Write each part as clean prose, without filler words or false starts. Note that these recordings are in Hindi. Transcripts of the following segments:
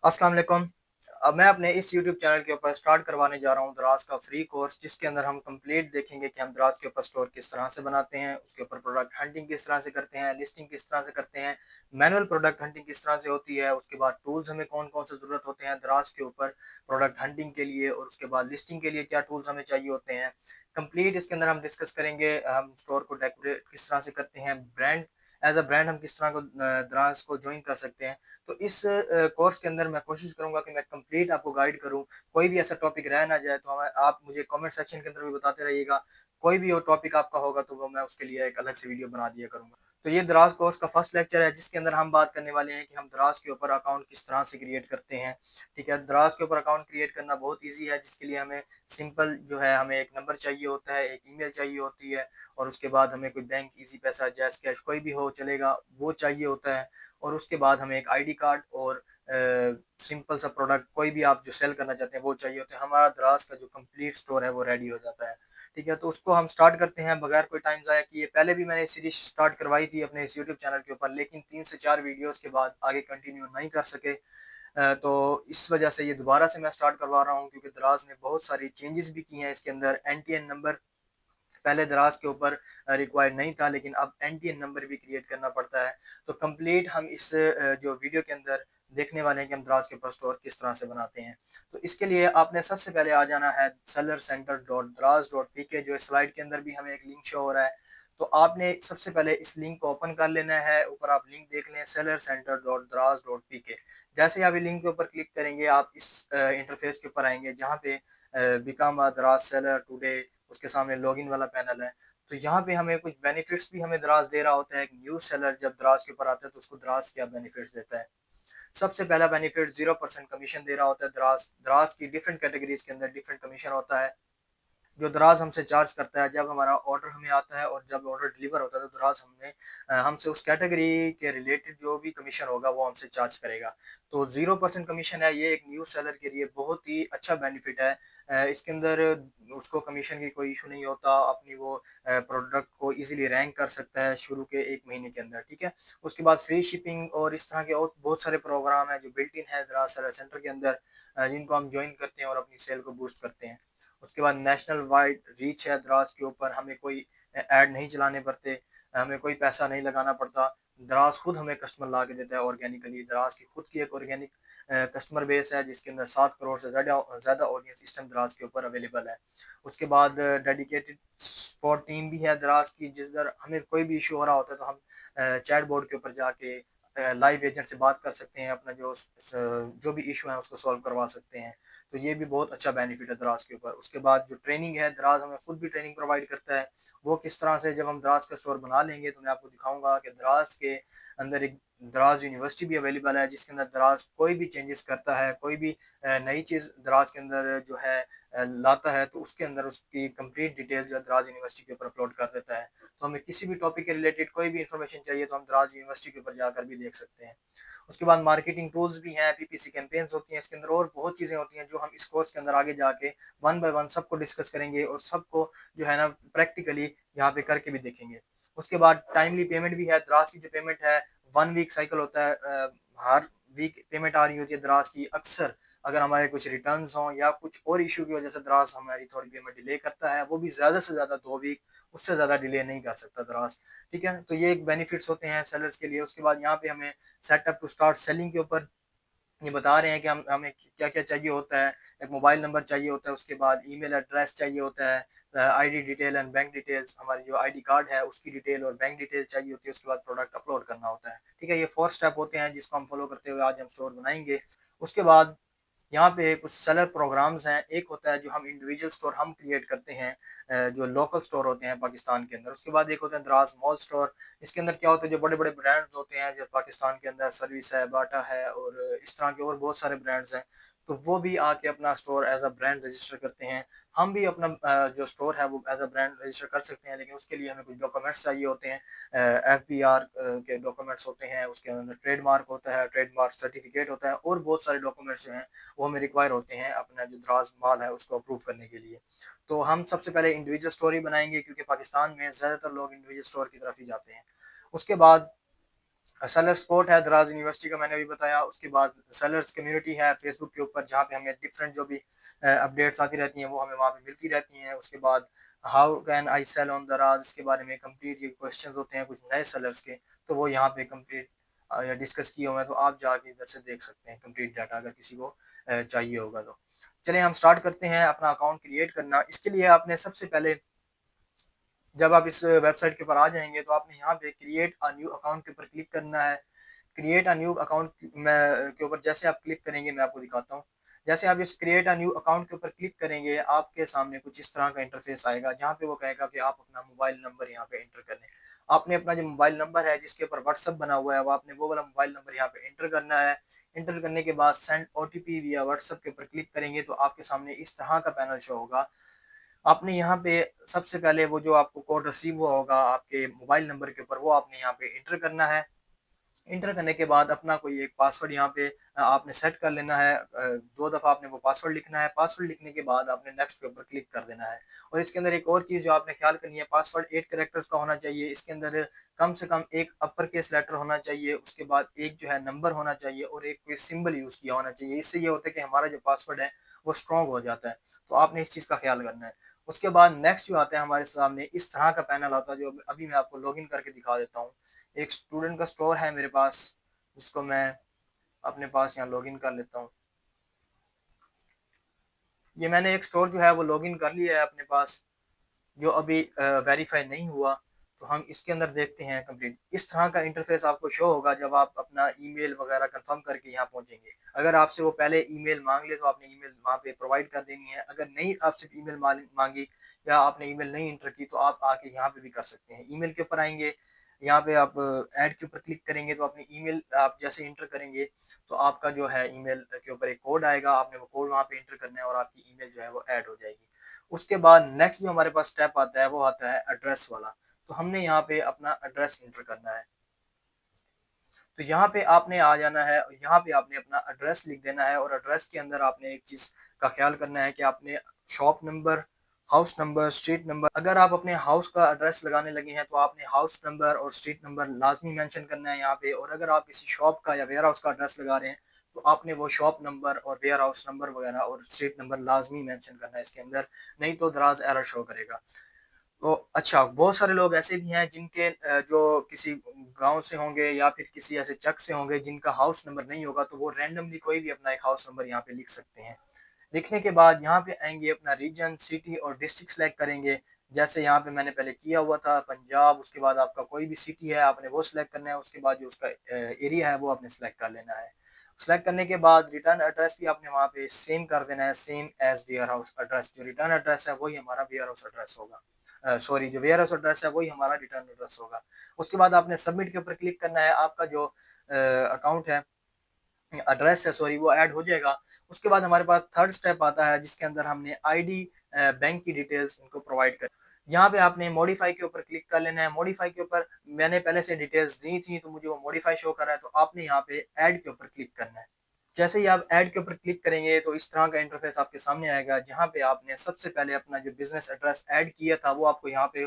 अस्सलाम वालेकुम। अब मैं अपने इस यूट्यूब चैनल के ऊपर स्टार्ट करवाने जा रहा हूँ दराज का फ्री कोर्स, जिसके अंदर हम कंप्लीट देखेंगे कि हम दराज के ऊपर स्टोर किस तरह से बनाते हैं, उसके ऊपर प्रोडक्ट हंटिंग किस तरह से करते हैं, लिस्टिंग किस तरह से करते हैं, मैनुअल प्रोडक्ट हंटिंग किस तरह से होती है, उसके बाद टूल्स हमें कौन कौन से ज़रूरत होते हैं दराज के ऊपर प्रोडक्ट हंटिंग के लिए, और उसके बाद लिस्टिंग के लिए क्या टूल्स हमें चाहिए होते हैं। कंप्लीट इसके अंदर हम डिस्कस करेंगे हम स्टोर को डेकोरेट किस तरह से करते हैं, ब्रांड एज अ ब्रांड हम किस तरह को दराज को ज्वाइन कर सकते हैं। तो इस कोर्स के अंदर मैं कोशिश करूँगा कि मैं कंप्लीट आपको गाइड करूँ। कोई भी ऐसा टॉपिक रह ना जाए तो हमें आप मुझे कमेंट सेक्शन के अंदर भी बताते रहिएगा। कोई भी वो टॉपिक आपका होगा तो वो मैं उसके लिए एक अलग से वीडियो बना दिया करूँगा। तो ये दराज कोर्स का फर्स्ट लेक्चर है, जिसके अंदर हम बात करने वाले हैं कि हम दराज के ऊपर अकाउंट किस तरह से क्रिएट करते हैं। ठीक है, दराज के ऊपर अकाउंट क्रिएट करना बहुत ईज़ी है, जिसके लिए हमें सिंपल जो है हमें एक नंबर चाहिए होता है, एक ईमेल चाहिए होती है, और उसके बाद हमें कोई बैंक, ईज़ी पैसा, जैज़ कैश कोई भी हो चलेगा, वो चाहिए होता है। और उसके बाद हमें एक आईडी कार्ड और सिंपल सा प्रोडक्ट कोई भी आप जो सेल करना चाहते हैं वो चाहिए होता है। हमारा दराज का जो कंप्लीट स्टोर है वो रेडी हो जाता है। ठीक है, तो उसको हम स्टार्ट करते हैं बगैर कोई टाइम ज़ाया किए। पहले भी मैंने सीरीज स्टार्ट करवाई थी अपने इस यूट्यूब चैनल के ऊपर, लेकिन 3 से 4 वीडियोस के बाद आगे कंटिन्यू नहीं कर सके। तो इस वजह से ये दोबारा से मैं स्टार्ट करवा रहा हूँ, क्योंकि दराज ने बहुत सारी चेंजेस भी की हैं इसके अंदर। एनटीएन नंबर पहले दराज के ऊपर रिक्वायर्ड नहीं था, लेकिन अब एनटीएन नंबर भी क्रिएट करना पड़ता है। तो कंप्लीट हम इस जो वीडियो के अंदर देखने वाले हैं कि हम दराज के ऊपर स्टोर किस तरह से बनाते हैं। तो इसके लिए आपने सबसे पहले आ जाना है sellercenter.draz.pk, जो इस स्लाइड के अंदर भी हमें एक लिंक शो हो रहा है। तो आपने सबसे पहले इस लिंक को ओपन कर लेना है। ऊपर आप लिंक देख लें sellercenter.draz.pk। जैसे ही आप ये लिंक के ऊपर क्लिक करेंगे आप इस इंटरफेस के ऊपर आएंगे, जहाँ पे बिकम अ दराज सेलर टुडे, उसके सामने लॉगिन वाला पैनल है। तो यहाँ पे हमें कुछ बेनिफिट्स भी हमें दराज दे रहा होता है। एक न्यू सेलर जब दराज के ऊपर आता है तो उसको दराज क्या बेनिफिट्स देता है। सबसे पहला बेनिफिट 0% कमीशन दे रहा होता है दराज। दराज की डिफरेंट कैटेगरीज के अंदर डिफरेंट कमीशन होता है जो दराज हमसे चार्ज करता है। जब हमारा ऑर्डर हमें आता है और जब ऑर्डर डिलीवर होता है तो दराज हमसे उस कैटेगरी के रिलेटेड जो भी कमीशन होगा वो हमसे चार्ज करेगा। तो 0% कमीशन है, ये एक न्यू सेलर के लिए बहुत ही अच्छा बेनिफिट है। इसके अंदर उसको कमीशन की कोई इशू नहीं होता, अपनी वो प्रोडक्ट को इजीली रैंक कर सकता है शुरू के 1 महीने के अंदर। ठीक है, उसके बाद फ्री शिपिंग और इस तरह के और बहुत सारे प्रोग्राम हैं जो बिल्ट इन है दराज सेलर सेंटर के अंदर, जिनको हम ज्वाइन करते हैं और अपनी सेल को बूस्ट करते हैं। उसके बाद नेशनल वाइड रीच है दराज के ऊपर, हमें कोई ऐड नहीं चलाने पड़ते, हमें कोई पैसा नहीं लगाना पड़ता। दराज खुद हमें कस्टमर ला के देता है ऑर्गेनिकली। दराज की खुद की एक ऑर्गेनिक कस्टमर बेस है, जिसके अंदर 7 करोड़ से ज़्यादा ऑडियंस इस टाइम दराज के ऊपर अवेलेबल है। उसके बाद डेडिकेटेड सपोर्ट टीम भी है दराज की, जिस दर हमें कोई भी इशू हो रहा होता है तो हम चैट बोर्ड के ऊपर जाके लाइव एजेंट से बात कर सकते हैं, अपना जो भी इशू है उसको सॉल्व करवा सकते हैं। तो ये भी बहुत अच्छा बेनिफिट है दराज के ऊपर। उसके बाद जो ट्रेनिंग है, दराज हमें खुद भी ट्रेनिंग प्रोवाइड करता है। वो किस तरह से, जब हम दराज का स्टोर बना लेंगे तो मैं आपको दिखाऊंगा कि दराज के अंदर एक दराज यूनिवर्सिटी भी अवेलेबल है, जिसके अंदर दराज कोई भी चेंजेस करता है, कोई भी नई चीज़ दराज के अंदर जो है लाता है, तो उसके अंदर उसकी कंप्लीट डिटेल जो है दराज यूनिवर्सिटी के ऊपर अपलोड कर देता है। तो हमें किसी भी टॉपिक के रिलेटेड कोई भी इन्फॉर्मेशन चाहिए तो हम दराज यूनिवर्सिटी के ऊपर जाकर भी देख सकते हैं। उसके बाद मार्केटिंग टूल्स भी हैं, पीपीसी कैंपेन्स होती हैं इसके अंदर, और बहुत चीज़ें होती हैं जो हम इस कोर्स के अंदर आगे जाके वन बाय वन सबको डिस्कस करेंगे और सबको जो है ना प्रैक्टिकली यहाँ पे करके भी देखेंगे। उसके बाद टाइमली पेमेंट भी है। दराज की जो पेमेंट है 1 वीक साइकिल होता है, हर वीक पेमेंट आ रही होती है दराज की। अक्सर अगर हमारे कुछ रिटर्न्स हों या कुछ और इशू की वजह से दराज हमारी थोड़ी पेमेंट डिले करता है, वो भी ज़्यादा से ज़्यादा 2 वीक, उससे ज़्यादा डिले नहीं कर सकता दराज। ठीक है, तो ये एक बेनिफिट्स होते हैं सेलर्स के लिए। उसके बाद यहाँ पे हमें सेटअप टू स्टार्ट सेलिंग के ऊपर ये बता रहे हैं कि हमें क्या-क्या चाहिए होता है। एक मोबाइल नंबर चाहिए होता है, उसके बाद ईमेल एड्रेस चाहिए होता है, ID detail and bank details, हमारी जो आईडी कार्ड है उसकी डिटेल और बैंक डिटेल चाहिए होती है। उसके बाद प्रोडक्ट अपलोड करना होता है। ठीक है, ये 4 स्टेप होते हैं जिसको हम फॉलो करते हुए आज हम स्टोर बनाएँगे। उसके बाद यहाँ पे कुछ सेलर प्रोग्राम्स हैं। एक होता है जो हम इंडिविजुअल स्टोर हम क्रिएट करते हैं, जो लोकल स्टोर होते हैं पाकिस्तान के अंदर। उसके बाद एक होता है दराज मॉल स्टोर। इसके अंदर क्या होता है, जो बड़े-बड़े ब्रांड्स होते हैं जो पाकिस्तान के अंदर सर्विस है, बाटा है और इस तरह के और बहुत सारे ब्रांड्स हैं, तो वो भी आके अपना store as a brand register करते हैं। हम भी अपना जो स्टोर है वो एज़ अ ब्रांड रजिस्टर कर सकते हैं, लेकिन उसके लिए हमें कुछ डॉक्यूमेंट्स चाहिए होते हैं। एफबीआर के डॉक्यूमेंट्स होते हैं, उसके अंदर ट्रेडमार्क होता है, ट्रेडमार्क सर्टिफिकेट होता है, और बहुत सारे डॉक्यूमेंट्स जो हैं वो हमें रिक्वायर होते हैं अपना जो दराज माल है उसको अप्रूव करने के लिए। तो हम सबसे पहले इंडिविजुअल स्टोर ही बनाएंगे, क्योंकि पाकिस्तान में ज़्यादातर लोग इंडिविजुअल स्टोर की तरफ ही जाते हैं। उसके बाद सेलर स्पोर्ट है दराज यूनिवर्सिटी का, मैंने अभी बताया। उसके बाद सेलर्स कम्युनिटी है फेसबुक के ऊपर, जहाँ पे हमें डिफरेंट जो भी अपडेट्स आती रहती हैं वो हमें वहाँ पे मिलती रहती हैं। उसके बाद how can I sell on Daraz, इसके बारे में कंप्लीट ये क्वेश्चंस होते हैं कुछ नए सेलर्स के, तो वो यहाँ पे कंप्लीट या डिस्कस किए हुए हैं, तो आप जाके इधर से देख सकते हैं कंप्लीट डाटा अगर किसी को चाहिए होगा तो। चलिए हम स्टार्ट करते हैं अपना अकाउंट क्रिएट करना। इसके लिए आपने सबसे पहले, जब आप इस वेबसाइट के ऊपर आ जाएंगे तो आपने यहाँ पे क्रिएट अ न्यू अकाउंट के ऊपर क्लिक करना है। क्रिएट अ न्यू अकाउंट में के ऊपर जैसे आप क्लिक करेंगे, मैं आपको दिखाता हूँ। जैसे आप इस क्रिएट अ न्यू अकाउंट के ऊपर क्लिक करेंगे, आपके सामने कुछ इस तरह का इंटरफेस आएगा, जहाँ पे वो कहेगा कि आप अपना मोबाइल नंबर यहाँ पे एंटर कर लें। आपने अपना जो मोबाइल नंबर है जिसके ऊपर व्हाट्सअप बना हुआ है, वो आपने वो वाला मोबाइल नंबर यहाँ पे एंटर करना है। एंटर करने के बाद सेंड ओटीपी विया व्हाट्सअप के ऊपर क्लिक करेंगे तो आपके सामने इस तरह का पैनल शो होगा। आपने यहाँ पे सबसे पहले वो जो आपको कोड रिसीव हुआ होगा आपके मोबाइल नंबर के ऊपर, वो आपने यहाँ पे एंटर करना है। इंटर करने के बाद अपना कोई एक पासवर्ड यहाँ पे आपने सेट कर लेना है। 2 दफ़ा आपने वो पासवर्ड लिखना है। पासवर्ड लिखने के बाद आपने नेक्स्ट के ऊपर क्लिक कर देना है। और इसके अंदर एक और चीज़ जो आपने ख्याल करनी है, पासवर्ड 8 कैरेक्टर्स का होना चाहिए। इसके अंदर कम से कम एक अपर केस लेटर होना चाहिए, उसके बाद एक जो है नंबर होना चाहिए और एक कोई सिंबल यूज़ किया होना चाहिए। इससे ये होता है कि हमारा जो पासवर्ड है वो स्ट्रॉन्ग हो जाता है। तो आपने इस चीज़ का ख्याल करना है। उसके बाद नेक्स्ट जो आता है हमारे सामने इस तरह का पैनल आता है, जो अभी मैं आपको लॉगिन करके दिखा देता हूँ। एक स्टूडेंट का स्टोर है मेरे पास, जिसको मैं अपने पास यहाँ लॉगिन कर लेता हूँ। ये मैंने एक स्टोर जो है वो लॉगिन कर लिया है अपने पास, जो अभी वेरीफाई नहीं हुआ। तो हम इसके अंदर देखते हैं कंप्लीट इस तरह का इंटरफेस आपको शो होगा जब आप अपना ईमेल वगैरह कंफर्म करके यहाँ पहुंचेंगे। अगर आपसे वो पहले ईमेल मांग ले तो आपने ईमेल वहाँ पे प्रोवाइड कर देनी है। अगर नहीं आपसे ईमेल मांगी या आपने ईमेल नहीं इंटर की, तो आप आके यहाँ पे भी कर सकते हैं। ईमेल के ऊपर आएंगे, यहाँ पे आप ऐड के ऊपर क्लिक करेंगे तो अपनी ईमेल आप जैसे इंटर करेंगे तो आपका जो है ईमेल के ऊपर एक कोड आएगा, आपने वो कोड वहाँ पे इंटर करना है और आपकी ईमेल जो है वो ऐड हो जाएगी। उसके बाद नेक्स्ट जो हमारे पास स्टेप आता है वो आता है एड्रेस वाला। तो हमने यहाँ पे अपना एड्रेस इंटर करना है। तो यहाँ पे आपने आ जाना है और यहाँ पे आपने अपना एड्रेस लिख देना है। और एड्रेस के अंदर आपने एक चीज़ का ख्याल करना है कि आपने shop number, house number, street number, अगर आप अपने हाउस का एड्रेस लगाने लगे हैं तो आपने हाउस नंबर और स्ट्रीट नंबर लाजमी मेंशन करना है यहाँ पे। और अगर आप किसी शॉप का या वेयर हाउस का एड्रेस लगा रहे हैं तो आपने वो शॉप नंबर और वेयर हाउस नंबर वगैरह और स्ट्रीट नंबर लाजमी मेंशन करना है इसके अंदर, नहीं तो दराज एरर शो करेगा। तो अच्छा, बहुत सारे लोग ऐसे भी हैं जिनके जो किसी गांव से होंगे या फिर किसी ऐसे चक से होंगे जिनका हाउस नंबर नहीं होगा, तो वो रैंडमली कोई भी अपना एक हाउस नंबर यहाँ पे लिख सकते हैं। लिखने के बाद यहाँ पे आएंगे, अपना रीजन, सिटी और डिस्ट्रिक्ट सेलेक्ट करेंगे। जैसे यहाँ पे मैंने पहले किया हुआ था पंजाब। उसके बाद आपका कोई भी सिटी है आपने वो सिलेक्ट करना है। उसके बाद जो उसका एरिया है वो आपने सेलेक्ट कर लेना है। सेलेक्ट करने के बाद रिटर्न एड्रेस भी आपने वहाँ पे सेम कर देना है, same as warehouse address. जो रिटर्न एड्रेस है वही हमारा वेयर हाउस एड्रेस होगा। सॉरी, जो वेयर हाउस एड्रेस है वही हमारा रिटर्न एड्रेस होगा। उसके बाद आपने सबमिट के ऊपर क्लिक करना है। आपका जो अकाउंट है, एड्रेस है सॉरी, वो ऐड हो जाएगा। उसके बाद हमारे पास थर्ड स्टेप आता है जिसके अंदर हमने आईडी, बैंक की डिटेल्स इनको प्रोवाइड कर। यहाँ पे आपने मॉडिफाई के ऊपर क्लिक कर लेना है। मॉडिफाई के ऊपर मैंने पहले से डिटेल्स दी थी तो मुझे वो मॉडिफाई शो कर रहा है, तो आपने यहाँ पे ऐड के ऊपर क्लिक करना है। जैसे ही आप ऐड के ऊपर क्लिक करेंगे तो इस तरह का इंटरफेस आपके सामने आएगा, जहाँ पे आपने सबसे पहले अपना जो बिजनेस एड्रेस ऐड किया था वो आपको यहाँ पे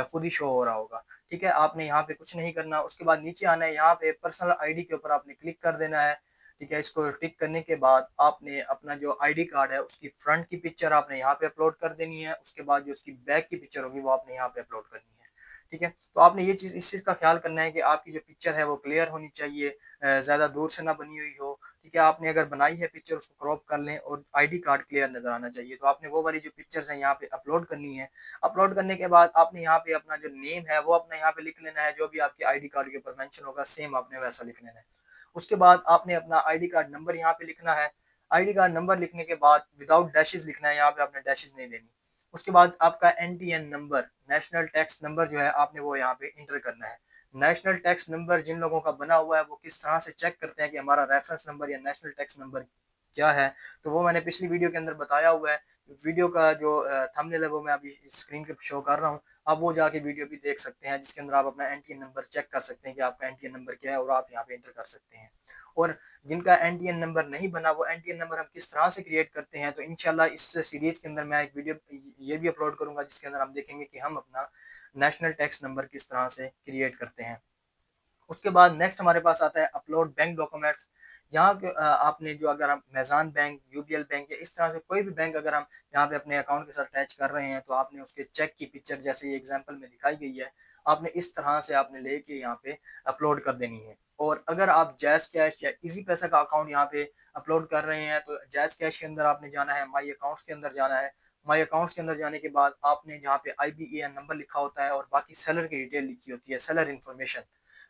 खुद ही शो हो रहा होगा। ठीक है, आपने यहाँ पे कुछ नहीं करना। उसके बाद नीचे आना है, यहाँ पे पर्सनल आईडी के ऊपर आपने क्लिक कर देना है। ठीक है, इसको टिक करने के बाद आपने अपना जो आईडी कार्ड है उसकी फ्रंट की पिक्चर आपने यहाँ पे अपलोड कर देनी है। उसके बाद जो उसकी बैक की पिक्चर होगी वो आपने यहाँ पे अपलोड करनी है। ठीक है, तो आपने ये चीज़, इस चीज़ का ख्याल करना है कि आपकी जो पिक्चर है वो क्लियर होनी चाहिए, ज़्यादा दूर से ना बनी हुई हो। ठीक है, आपने अगर बनाई है पिक्चर उसको क्रॉप कर लें और आईडी कार्ड क्लियर नज़र आना चाहिए। तो आपने वो वाली जो पिक्चर्स हैं यहाँ पे अपलोड करनी है। अपलोड करने के बाद आपने यहाँ पे अपना जो नेम है वो अपना यहाँ पे लिख लेना है, जो भी आपके आईडी कार्ड के ऊपर मेंशन होगा सेम आपने वैसा लिख लेना है। उसके बाद आपने अपना आईडी कार्ड नंबर यहाँ पे लिखना है। आईडी कार्ड नंबर लिखने के बाद विदाउट डैशेस लिखना है, यहाँ पे आपने डैशेस नहीं देनी। उसके बाद आपका NTN number, national tax number जो है आपने वो यहाँ पे इंटर करना है। नेशनल टैक्स नंबर जिन लोगों का बना हुआ है वो किस तरह से चेक करते हैं कि हमारा रेफरेंस नंबर या नेशनल टैक्स नंबर क्या है, तो वो मैंने पिछली वीडियो के अंदर बताया हुआ है। वीडियो का जो थंबनेल है वो मैं अभी स्क्रीन पे शो कर रहा हूँ, आप वो जाके वीडियो भी देख सकते हैं, जिसके अंदर आप अपना एनटीएन नंबर चेक कर सकते हैं कि आपका एनटीएन नंबर क्या है और आप यहाँ पे एंटर कर सकते हैं। और जिनका एनटीएन नंबर नहीं बना, वो एनटीएन नंबर हम किस तरह से क्रिएट करते हैं, तो इंशाल्लाह इस सीरीज के अंदर मैं एक वीडियो ये भी अपलोड करूंगा जिसके अंदर हम देखेंगे कि हम अपना नेशनल टैक्स नंबर किस तरह से क्रिएट करते हैं। उसके बाद नेक्स्ट हमारे पास आता है अपलोड बैंक डॉक्यूमेंट्स। यहाँ आपने जो अगर हम अमेज़न बैंक, यूबीएल बैंक या इस तरह से कोई भी बैंक अगर हम यहाँ पे अपने अकाउंट के साथ अटैच कर रहे हैं, तो आपने उसके चेक की पिक्चर जैसे ये एग्जांपल में दिखाई गई है, आपने इस तरह से आपने लेके यहाँ पे अपलोड कर देनी है। और अगर आप जैज़ कैश या इजी पैसा का अकाउंट यहाँ पे अपलोड कर रहे हैं, तो जैज़ कैश के अंदर आपने जाना है, माई अकाउंट्स के अंदर जाना है। माई अकाउंट्स के अंदर जाने के बाद आपने जहाँ पे IBAN नंबर लिखा होता है और बाकी सेलर की डिटेल लिखी होती है, सेलर इन्फॉर्मेशन,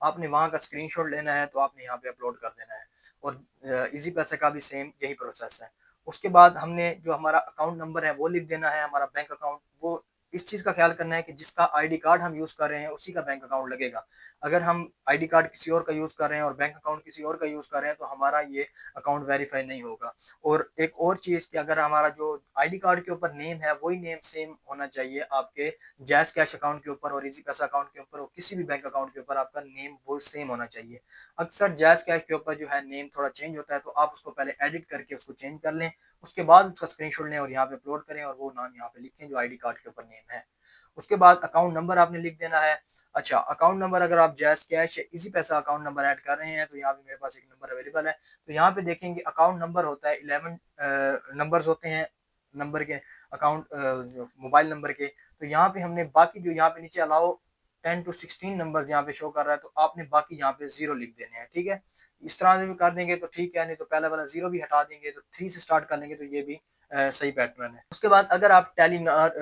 आपने वहाँ का स्क्रीनशॉट लेना है, तो आपने यहाँ पे अपलोड कर देना है। और इजी पैसे का भी सेम यही प्रोसेस है। उसके बाद हमने जो हमारा अकाउंट नंबर है वो लिख देना है, हमारा बैंक अकाउंट। वो इस चीज़ का ख्याल करना है कि जिसका आईडी कार्ड हम यूज़ कर रहे हैं उसी का बैंक अकाउंट लगेगा। अगर हम आईडी कार्ड किसी और का यूज़ कर रहे हैं और बैंक अकाउंट किसी और का यूज़ कर रहे हैं, तो हमारा ये अकाउंट वेरीफाई नहीं होगा। और एक और चीज़ कि अगर हमारा जो आईडी कार्ड के ऊपर नेम है वही नेम सेम होना चाहिए आपके जैज़ कैश अकाउंट के ऊपर और इजी पैसा अकाउंट के ऊपर और किसी भी बैंक अकाउंट के ऊपर आपका नेम वो सेम होना चाहिए। अक्सर जैज़ कैश के ऊपर जो है नेम थोड़ा चेंज होता है, तो आप उसको पहले एडिट करके उसको चेंज कर लें, उसके बाद उसका स्क्रीनशॉट लें और यहाँ पे अपलोड करें और वो नाम यहाँ पे लिखें जो आईडी कार्ड के ऊपर नेम है। उसके बाद अकाउंट नंबर आपने लिख देना है। अच्छा, अकाउंट नंबर अगर आप जैज़ कैश या इजी पैसा अकाउंट नंबर ऐड कर रहे हैं, तो यहाँ पे मेरे पास एक नंबर अवेलेबल है। तो यहाँ पे देखेंगे अकाउंट नंबर होता है 11 नंबर्स होते हैं नंबर के, अकाउंट जो मोबाइल नंबर के। तो यहाँ पे हमने बाकी जो यहाँ पे नीचे अलाउ 10 to 16 नंबर यहाँ पे शो कर रहा है, तो आपने बाकी यहाँ पे जीरो लिख देने हैं। ठीक है, इस तरह से भी कर देंगे तो ठीक है, नहीं तो पहला वाला जीरो भी हटा देंगे, तो 3 से स्टार्ट कर लेंगे तो ये भी सही पैटर्न है। उसके बाद अगर आप टेलीनार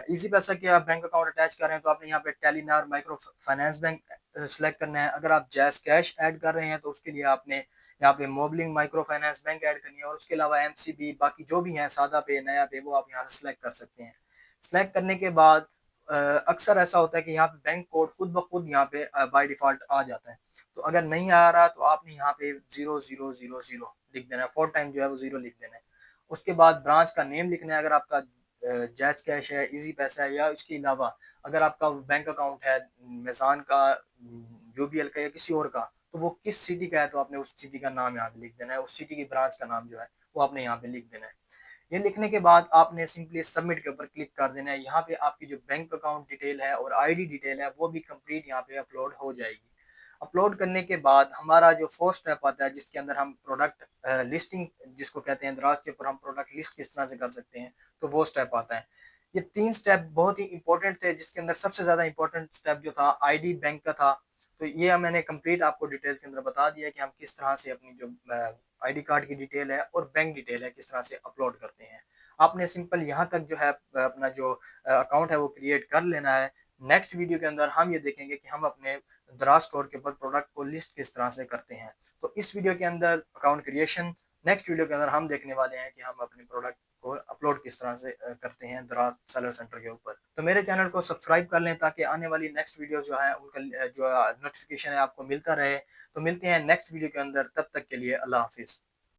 इजी पैसा के आप बैंक अकाउंट अटैच कर रहे हैं, तो आपने यहाँ पे Telenor micro finance bank select करना है। अगर आप जैज़ कैश ऐड कर रहे हैं, तो उसके लिए आपने यहाँ पे मोबलिंग माइक्रो फाइनेंस बैंक ऐड करनी है। और उसके अलावा MCB बाकी जो भी हैं, सादा पे, नया पे, वो आप यहाँ से सिलेक्ट कर सकते हैं। सिलेक्ट करने के बाद अक्सर ऐसा होता है कि यहाँ पे बैंक कोड खुद ब खुद यहाँ पे बाय डिफ़ॉल्ट आ जाता है। तो अगर नहीं आ रहा, तो आपने यहाँ पे 0000 लिख देना है, 4 टाइम जो है वो 0 लिख देना है। उसके बाद ब्रांच का नेम लिखना है, अगर आपका जैज़ कैश है, इजी पैसा है, या इसके अलावा अगर आपका बैंक अकाउंट है मेज़ान का, यूबीएल का या किसी और का, तो वो किस सिटी का है, तो आपने उस सिटी का नाम यहाँ पे लिख देना है, उस सिटी की ब्रांच का नाम जो है वो आपने यहाँ पे लिख देना है। ये लिखने के बाद आपने सिंपली सबमिट के ऊपर क्लिक कर देना है। यहाँ पे आपकी जो बैंक अकाउंट डिटेल है और आईडी डिटेल है वो भी कंप्लीट यहाँ पे अपलोड हो जाएगी। अपलोड करने के बाद हमारा जो फोर्थ स्टेप आता है, जिसके अंदर हम प्रोडक्ट लिस्टिंग जिसको कहते हैं, दराज के ऊपर हम प्रोडक्ट लिस्ट किस तरह से कर सकते हैं, तो वो स्टेप आता है। ये 3 स्टेप बहुत ही इंपॉर्टेंट थे, जिसके अंदर सबसे ज़्यादा इंपॉर्टेंट स्टेप जो था आईडी बैंक का था। तो ये मैंने कंप्लीट आपको डिटेल्स के अंदर बता दिया कि हम किस तरह से अपनी जो आईडी कार्ड की डिटेल है और बैंक डिटेल है किस तरह से अपलोड करते हैं। आपने सिंपल यहाँ तक जो है अपना जो अकाउंट है वो क्रिएट कर लेना है। नेक्स्ट वीडियो के अंदर हम ये देखेंगे कि हम अपने दराज स्टोर के ऊपर प्रोडक्ट को लिस्ट किस तरह से करते हैं। तो इस वीडियो के अंदर अकाउंट क्रिएशन, नेक्स्ट वीडियो के अंदर हम देखने वाले हैं कि हम अपने प्रोडक्ट को अपलोड किस तरह से करते हैं दराज सेलर सेंटर के ऊपर। तो मेरे चैनल को सब्सक्राइब कर लें ताकि आने वाली नेक्स्ट वीडियो जो है उनका जो नोटिफिकेशन है आपको मिलता रहे। तो मिलते हैं नेक्स्ट वीडियो के अंदर, तब तक के लिए अल्लाह हाफिज़।